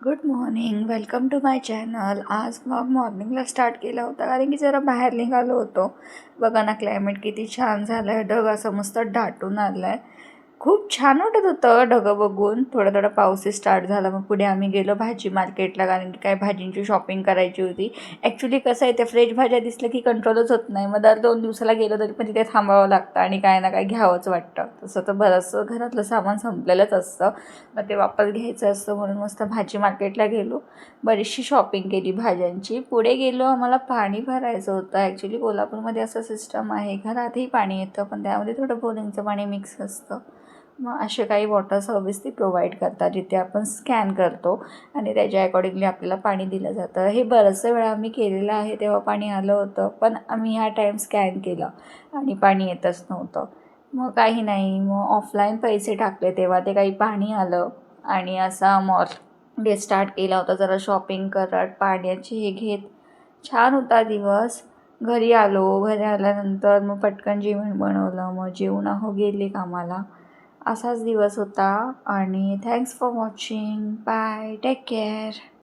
Good morning, welcome to my channel. आज मग मॉर्निंगला स्टार्ट केला होता कारण की जरा बाहेर निघालो होतो. बघा ना, क्लायमेट किती छान झालं आहे. ढग असं मस्त दाटून आलं आहे. खूप छान वाटत होतं ढगं बघून. थोडा थोडा पाऊसही स्टार्ट झाला. मग पुढे आम्ही गेलो भाजी मार्केटला कारण की काय भाजींची शॉपिंग करायची होती. ॲक्च्युली कसं आहे, ते फ्रेश भाज्या दिसलं की कंट्रोलच होत नाही. मग दर 2 दिवसाला गेलो तरी पण तिथे थांबावं लागतं आणि काय ना काय घ्यावंच वाटतं. तसं तर बरंचसं घरातलं सामान संपलेलंच असतं. मग ते वापस घ्यायचं असतं म्हणून मस्त भाजी मार्केटला गेलो. बरीचशी शॉपिंग केली भाज्यांची. पुढे गेलो, आम्हाला पाणी भरायचं होतं. ॲक्च्युली कोल्हापूरमध्ये असं सिस्टम आहे, घरातही पाणी येतं पण त्यामध्ये थोडं बोरिंगचं पाणी मिक्स असतं. मग असे काही वॉटर सर्व्हिस ती प्रोव्हाइड करतात जिथे आपण स्कॅन करतो आणि त्याच्या अकॉर्डिंगली आपल्याला पाणी दिलं जातं. हे बऱ्याचशा वेळा आम्ही केलेलं आहे, तेव्हा पाणी आलं होतं. पण आम्ही ह्या टाईम स्कॅन केलं आणि पाणी येतच नव्हतं. मग काही नाही, मग ऑफलाईन पैसे टाकले तेव्हा ते काही पाणी आलं आणि असा डे स्टार्ट केला होता. जरा शॉपिंग करत पाण्याची हे घेत छान होता दिवस. घरी आलो. घरी आल्यानंतर मग पटकन जेवण बनवलं. मग जेवून गेले कामाला. असाच दिवस होता आणि thanks for watching. Bye, take care.